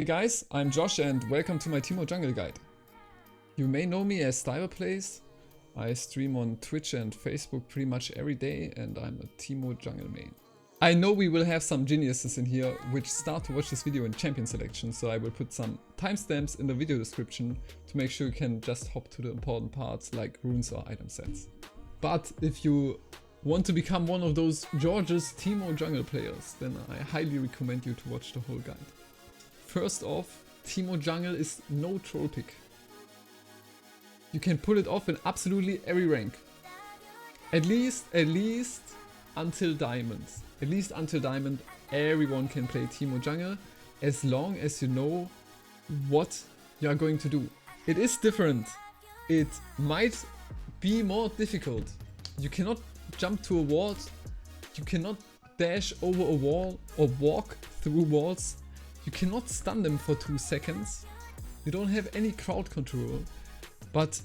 Hey guys, I'm Josh and welcome to my Teemo Jungle Guide. You may know me as Styverplays. I stream on Twitch and Facebook pretty much every day and I'm a Teemo Jungle main. I know we will have some geniuses in here which start to watch this video in champion selection, so I will put some timestamps in the video description to make sure you can just hop to the important parts like runes or item sets. But if you want to become one of those George's Teemo Jungle players, then I highly recommend you to watch the whole guide. First off, Teemo Jungle is no troll pick. You can pull it off in absolutely every rank. At least until Diamond. At least until Diamond, everyone can play Teemo Jungle as long as you know what you are going to do. It is different. It might be more difficult. You cannot jump to a wall. You cannot dash over a wall or walk through walls. You cannot stun them for 2 seconds. You don't have any crowd control. But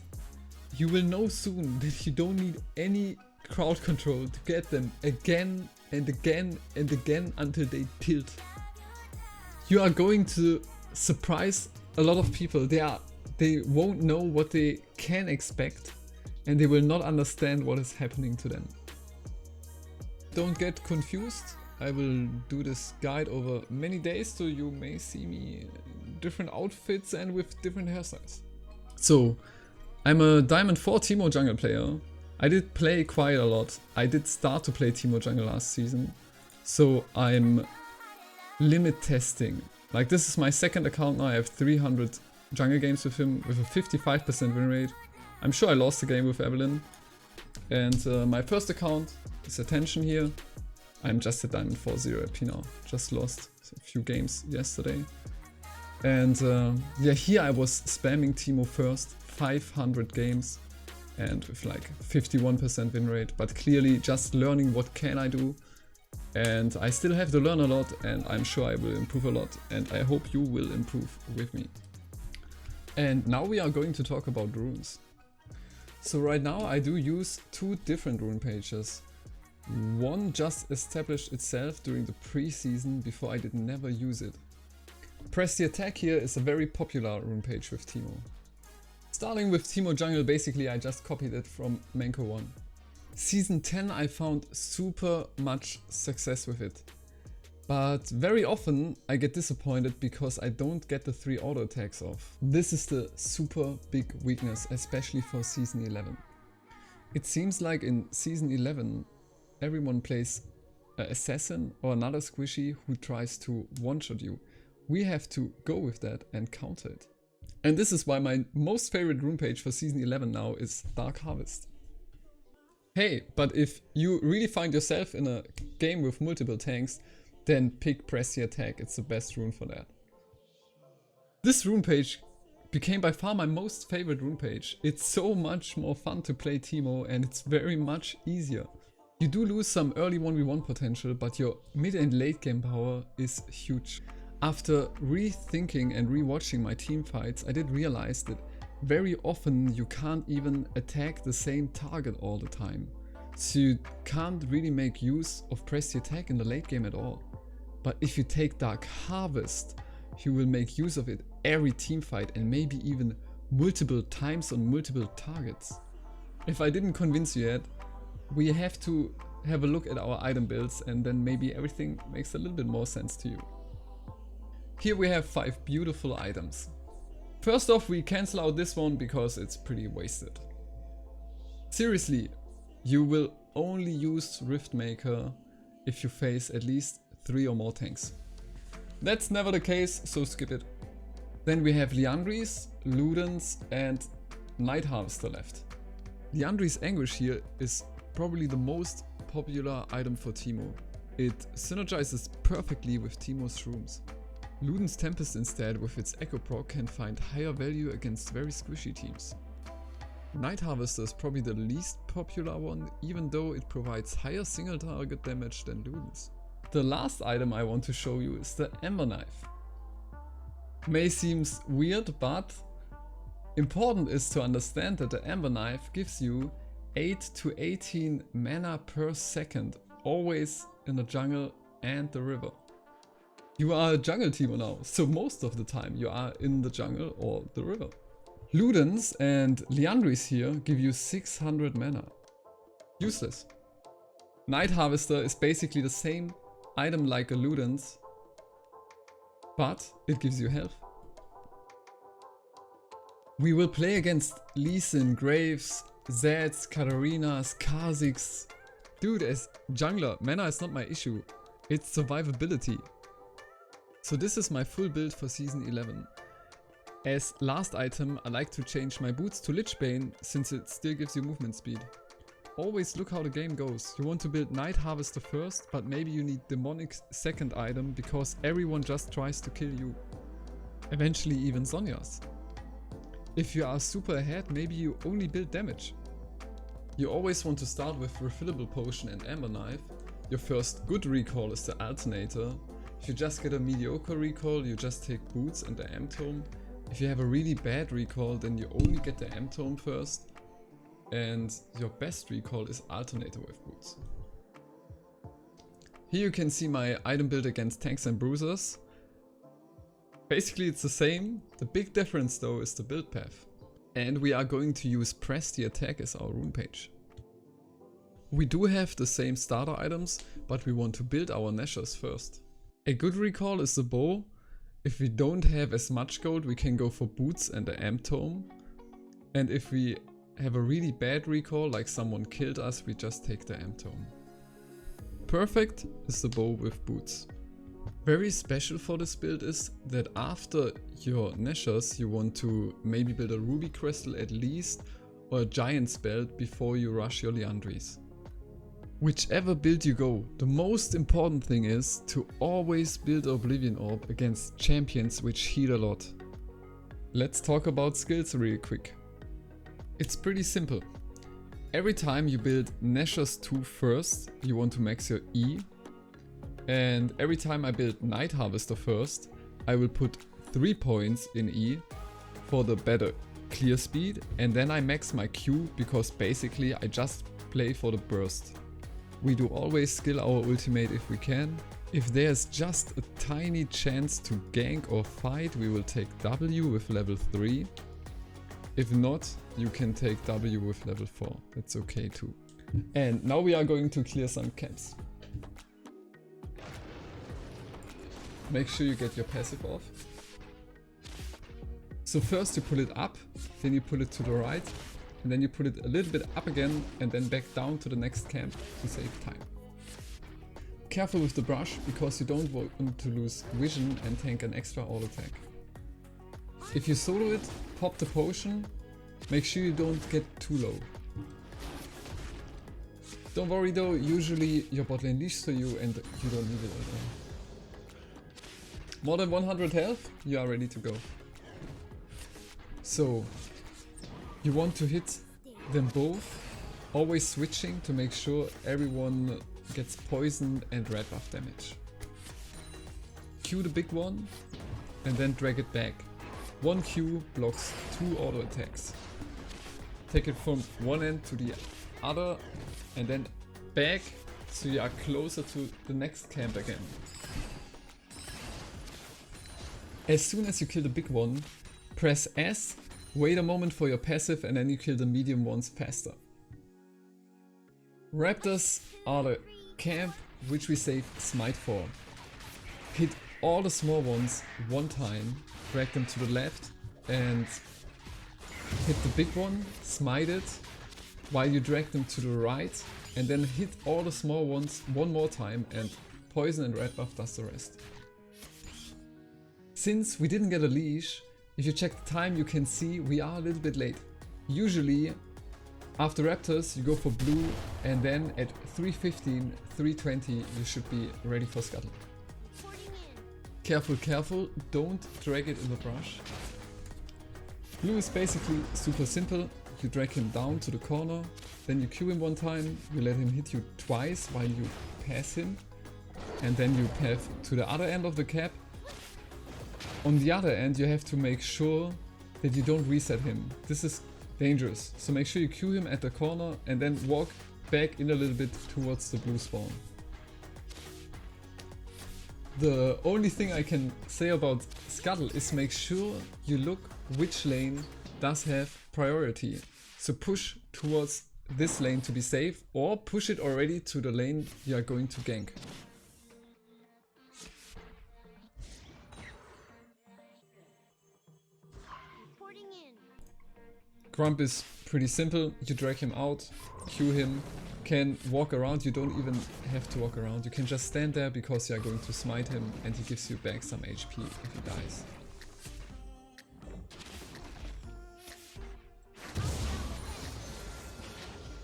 you will know soon that you don't need any crowd control to get them again and again and again until they tilt. You are going to surprise a lot of people. They won't know what they can expect and they will not understand what is happening to them. Don't get confused. I will do this guide over many days, so you may see me in different outfits and with different hairstyles. So, I'm a Diamond 4 Teemo Jungle player. I did play quite a lot. I did start to play Teemo Jungle last season, so I'm limit testing. Like, this is my second account now. I have 300 jungle games with him with a 55% win rate. I'm sure I lost the game with Evelyn. And my first account is Attention here. I'm just a Diamond 4-0 at P now. Just lost a few games yesterday. And yeah, here I was spamming Teemo first, 500 games and with like 51% win rate, but clearly just learning what can I do. And I still have to learn a lot and I'm sure I will improve a lot and I hope you will improve with me. And now we are going to talk about runes. So right now I do use 2 different rune pages. One just established itself during the pre-season before I did never use it. Press the Attack here is a very popular rune page with Teemo. Starting with Teemo Jungle, basically I just copied it from Manko 1. Season 10 I found super much success with it. But very often I get disappointed because I don't get the 3 auto attacks off. This is the super big weakness, especially for Season 11. It seems like in Season 11 everyone plays an assassin or another squishy who tries to one-shot you. We have to go with that and counter it. And this is why my most favorite rune page for Season 11 now is Dark Harvest. Hey, but if you really find yourself in a game with multiple tanks, then pick Press the Attack, it's the best rune for that. This rune page became by far my most favorite rune page. It's so much more fun to play Teemo and it's very much easier. You do lose some early 1v1 potential, but your mid and late game power is huge. After rethinking and rewatching my team fights, I did realize that very often you can't even attack the same target all the time. So you can't really make use of Press the Attack in the late game at all. But if you take Dark Harvest, you will make use of it every team fight and maybe even multiple times on multiple targets. If I didn't convince you yet, we have to have a look at our item builds and then maybe everything makes a little bit more sense to you. Here we have 5 beautiful items. First off, we cancel out this one because it's pretty wasted. Seriously, you will only use Riftmaker if you face at least 3 or more tanks. That's never the case, so skip it. Then we have Liandry's, Ludens and Night Harvester left. Liandry's Anguish here is probably the most popular item for Teemo. It synergizes perfectly with Teemo's shrooms. Luden's Tempest instead with its Echo proc can find higher value against very squishy teams. Night Harvester is probably the least popular one, even though it provides higher single target damage than Luden's. The last item I want to show you is the Ember Knife. May seems weird, but important is to understand that the Ember Knife gives you 8 to 18 mana per second, always in the jungle and the river. You are a jungle teamer now, so most of the time you are in the jungle or the river. Ludens and Liandry's here give you 600 mana. Useless. Night Harvester is basically the same item like a Ludens, but it gives you health. We will play against Lee Sin, Graves, Zeds, Katarinas, Kha'Zix. Dude, as jungler, mana is not my issue. It's survivability. So this is my full build for Season 11. As last item, I like to change my boots to Lichbane since it still gives you movement speed. Always look how the game goes. You want to build Night Harvester first, but maybe you need Demonic second item because everyone just tries to kill you. Eventually even Zhonya's. If you are super ahead, maybe you only build damage. You always want to start with Refillable Potion and Amber Knife. Your first good recall is the Alternator. If you just get a mediocre recall, you just take Boots and the M-Tome. If you have a really bad recall, then you only get the M-Tome first. And your best recall is Alternator with Boots. Here you can see my item build against tanks and bruisers. Basically it's the same. The big difference though is the build path. And we are going to use Press the Attack as our rune page. We do have the same starter items, but we want to build our Nashers first. A good recall is the bow. If we don't have as much gold, we can go for Boots and the M-Tome. And if we have a really bad recall, like someone killed us, we just take the M-Tome. Perfect is the bow with Boots. Very special for this build is that after your Nashers, you want to maybe build a Ruby Crystal at least, or a Giant's Belt before you rush your Liandry's. Whichever build you go, the most important thing is to always build Oblivion Orb against champions which heal a lot. Let's talk about skills real quick. It's pretty simple. Every time you build Nashers 2 first, you want to max your E. And every time I build Night Harvester first, I will put 3 points in E for the better clear speed. And then I max my Q because basically I just play for the burst. We do always skill our ultimate if we can. If there's just a tiny chance to gank or fight, we will take W with level 3. If not, you can take W with level 4. That's okay too. And now we are going to clear some camps. Make sure you get your passive off. So first you pull it up, then you pull it to the right, and then you pull it a little bit up again and then back down to the next camp to save time. Careful with the brush because you don't want to lose vision and tank an extra all attack. If you solo it, pop the potion, make sure you don't get too low. Don't worry though, usually your bot lane leashes to you and you don't need it at all. More than 100 health, you are ready to go. So, you want to hit them both, always switching to make sure everyone gets poisoned and red buff damage. Q the big one and then drag it back. One Q blocks 2 auto attacks. Take it from one end to the other and then back so you are closer to the next camp again. As soon as you kill the big one, press S, wait a moment for your passive and then you kill the medium ones faster. Raptors are the camp which we save Smite for. Hit all the small ones one time, drag them to the left and hit the big one, smite it, while you drag them to the right and then hit all the small ones one more time and poison and red buff does the rest. Since we didn't get a leash, if you check the time you can see we are a little bit late. Usually after Raptors you go for blue and then at 3:15, 3:20 you should be ready for Scuttle. Careful, careful, don't drag it in the brush. Blue is basically super simple. You drag him down to the corner, then you Q him one time, you let him hit you twice while you pass him, and then you path to the other end of the cap. On the other end you have to make sure that you don't reset him. This is dangerous, so make sure you Q him at the corner and then walk back in a little bit towards the blue spawn. The only thing I can say about Scuttle is make sure you look which lane does have priority. So push towards this lane to be safe, or push it already to the lane you are going to gank. Grump is pretty simple. You drag him out, Q him, can walk around. You don't even have to walk around. You can just stand there because you are going to smite him and he gives you back some HP if he dies.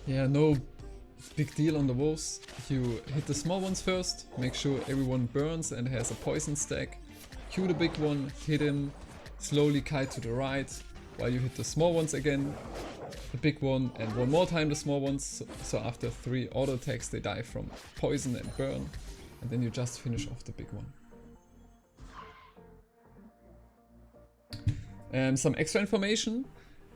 Yeah, no big deal on the wolves. You hit the small ones first, make sure everyone burns and has a poison stack. Q the big one, hit him, slowly kite to the right, while you hit the small ones again, the big one, and one more time the small ones. So after 3 auto attacks they die from poison and burn, and then you just finish off the big one. Some extra information.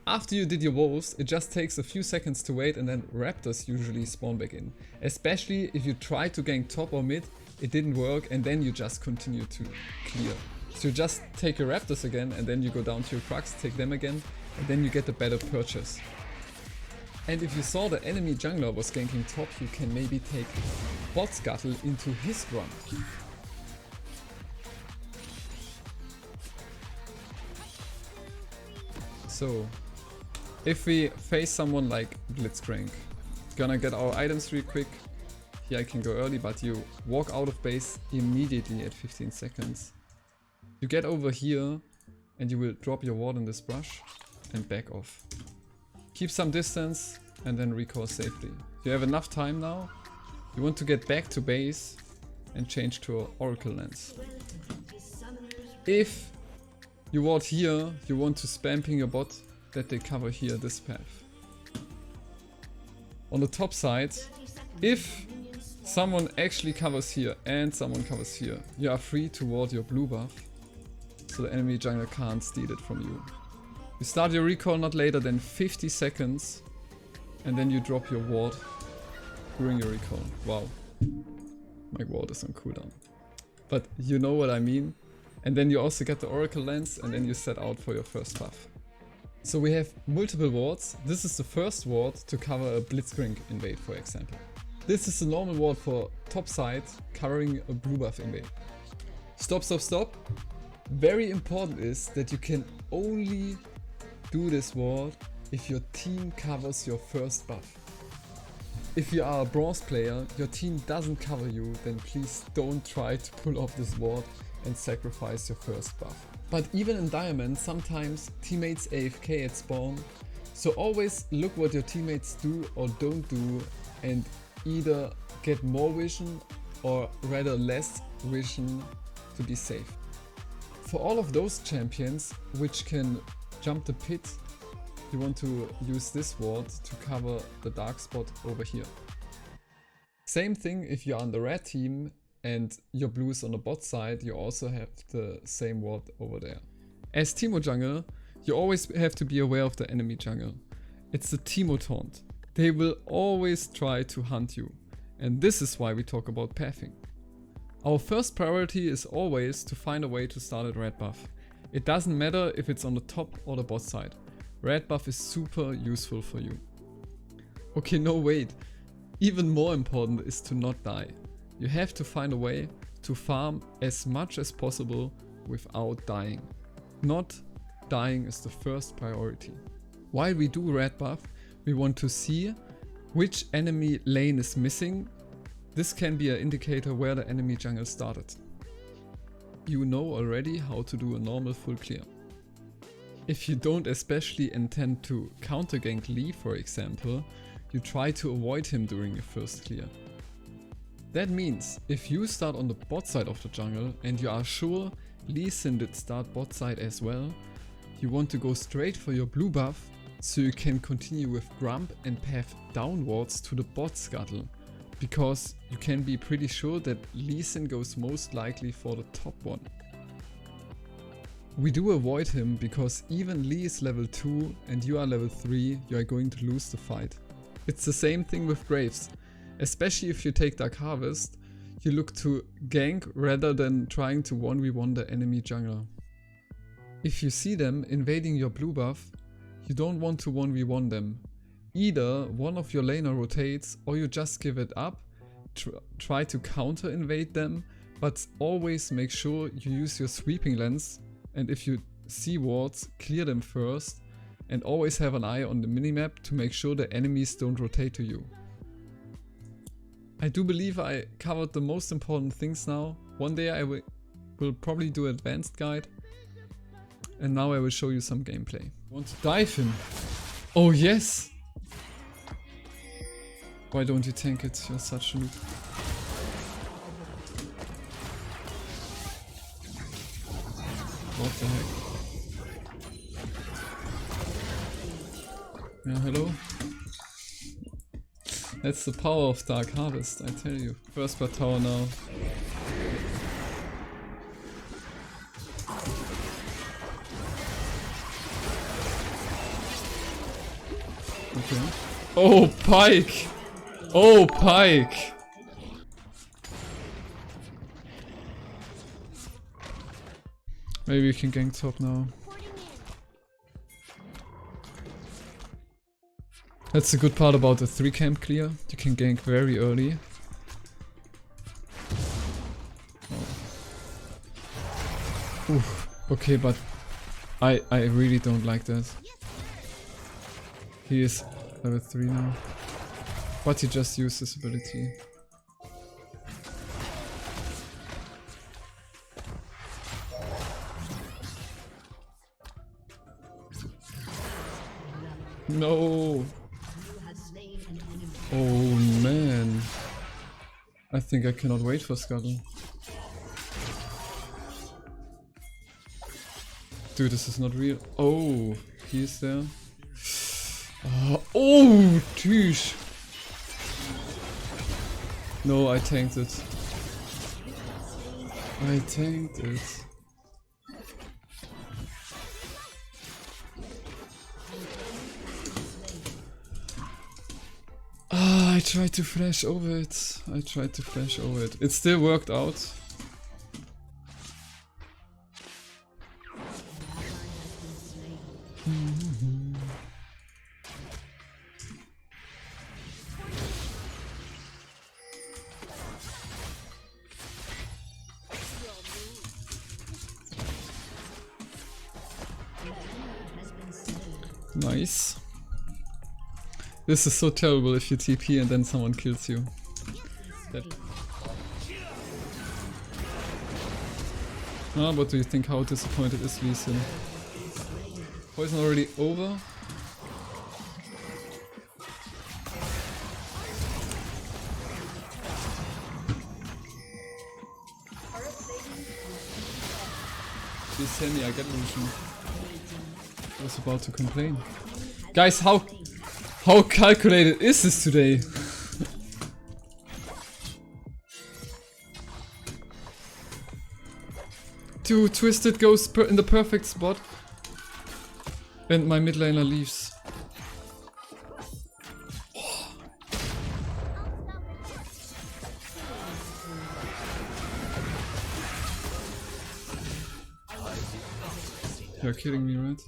After you did your wolves, it just takes a few seconds to wait and then raptors usually spawn back in. Especially if you try to gank top or mid, it didn't work, and then you just continue to clear. So you just take your raptors again and then you go down to your Crux, take them again, and then you get a better purchase. And if you saw the enemy jungler was ganking top, you can maybe take bot Scuttle into his Grump. So if we face someone like Blitzcrank, gonna get our items real quick. Here I can go early, but you walk out of base immediately at 15 seconds. You get over here and you will drop your ward in this brush and back off. Keep some distance and then recall safely. You have enough time now. You want to get back to base and change to an Oracle Lens. If you ward here, you want to spam ping your bot that they cover here this path. On the top side, if someone actually covers here and someone covers here, you are free to ward your blue buff, so the enemy jungler can't steal it from you. You start your recall not later than 50 seconds and then you drop your ward during your recall. Wow, my ward is on cooldown. But you know what I mean. And then you also get the Oracle Lens and then you set out for your first buff. So we have multiple wards. This is the first ward to cover a Blitzcrank invade, for example. This is the normal ward for top side covering a blue buff invade. Stop, stop, stop. Very important is that you can only do this ward if your team covers your first buff. If you are a bronze player, your team doesn't cover you, then please don't try to pull off this ward and sacrifice your first buff. But even in Diamond, sometimes teammates AFK at spawn, so always look what your teammates do or don't do and either get more vision or rather less vision to be safe. For all of those champions which can jump the pit, you want to use this ward to cover the dark spot over here. Same thing if you're on the red team and your blue is on the bot side, you also have the same ward over there. As Teemo jungle, you always have to be aware of the enemy jungle. It's the Teemo taunt. They will always try to hunt you. And this is why we talk about pathing. Our first priority is always to find a way to start at red buff. It doesn't matter if it's on the top or the bot side. Red buff is super useful for you. Okay, no wait. Even more important is to not die. You have to find a way to farm as much as possible without dying. Not dying is the first priority. While we do red buff, we want to see which enemy lane is missing. This can be an indicator where the enemy jungle started. You know already how to do a normal full clear. If you don't especially intend to counter gank Lee, for example, you try to avoid him during your first clear. That means if you start on the bot side of the jungle and you are sure Lee Sin did start bot side as well, you want to go straight for your blue buff so you can continue with Grump and path downwards to the bot Scuttle, because you can be pretty sure that Lee Sin goes most likely for the top one. We do avoid him because even Lee is level 2 and you are level 3, you are going to lose the fight. It's the same thing with Graves. Especially if you take Dark Harvest, you look to gank rather than trying to 1v1 the enemy jungler. If you see them invading your blue buff, you don't want to 1v1 them. Either one of your laner rotates or you just give it up, try to counter invade them, but always make sure you use your sweeping lens, and if you see wards, clear them first, and always have an eye on the minimap to make sure the enemies don't rotate to you. I do believe I covered the most important things now. One day I will probably do an advanced guide. And now I will show you some gameplay. Want to dive him? Oh yes! Why don't you tank it? You're such a noob. What the heck? Yeah, hello? That's the power of Dark Harvest, I tell you. First per tower now. Okay. Oh, Pyke! Oh, Pyke! Maybe we can gank top now. That's the good part about the 3 camp clear. You can gank very early. Oh. Oof. Okay, but I really don't like that. He is level 3 now. But he just used his ability. No! Oh man. I think I cannot wait for Scuttle. Dude, this is not real. Oh, he is there. Oh, tschüss. No, I tanked it. I tanked it. I tried to flash over it. It still worked out. Nice. This is so terrible if you TP and then someone kills you. Ah, what do you think? How disappointed is Lee Sin? Poison already over? Please tell me I get Lucian. I was about to complain. Guys, how calculated is this today? Dude, Twisted goes in the perfect spot. And my mid laner leaves. You're kidding me, right?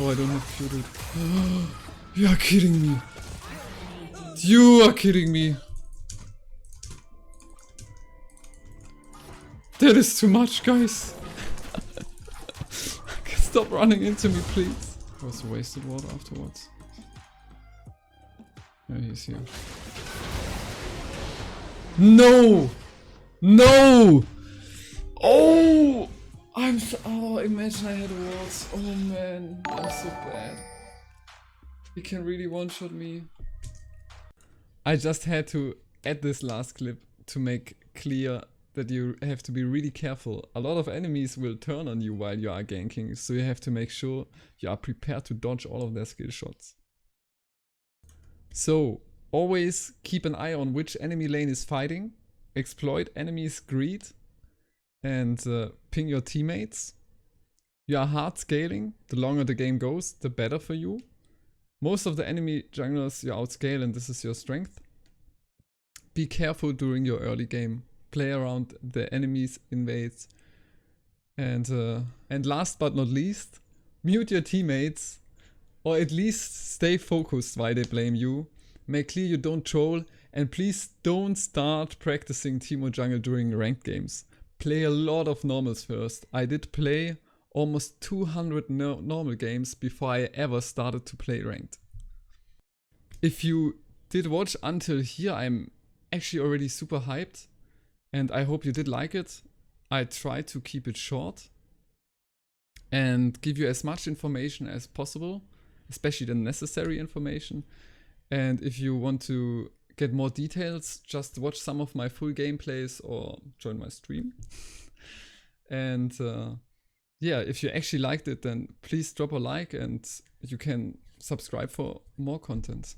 Oh, I don't have shielded. You are kidding me. You are kidding me. That is too much, guys. Stop running into me, please. It was wasted water afterwards. Yeah, he's here. No! No! Oh! Oh, imagine I had wards. Oh man, I'm so bad. He can really one-shot me. I just had to add this last clip to make clear that you have to be really careful. A lot of enemies will turn on you while you are ganking, so you have to make sure you are prepared to dodge all of their skill shots. So, always keep an eye on which enemy lane is fighting, exploit enemies' greed, and ping your teammates. You are hard scaling. The longer the game goes, the better for you. Most of the enemy junglers you outscale, and this is your strength. Be careful during your early game. Play around the enemies' invades. And last but not least, mute your teammates, or at least stay focused while they blame you. Make clear you don't troll, and please don't start practicing Teemo jungle during ranked games. Play a lot of normals first. I did play almost 200 normal games before I ever started to play ranked. If you did watch until here, I'm actually already super hyped, and I hope you did like it. I tried to keep it short and give you as much information as possible, especially the necessary information. And if you want to get more details, just watch some of my full gameplays or join my stream. And yeah, if you actually liked it, then please drop a like, and you can subscribe for more content.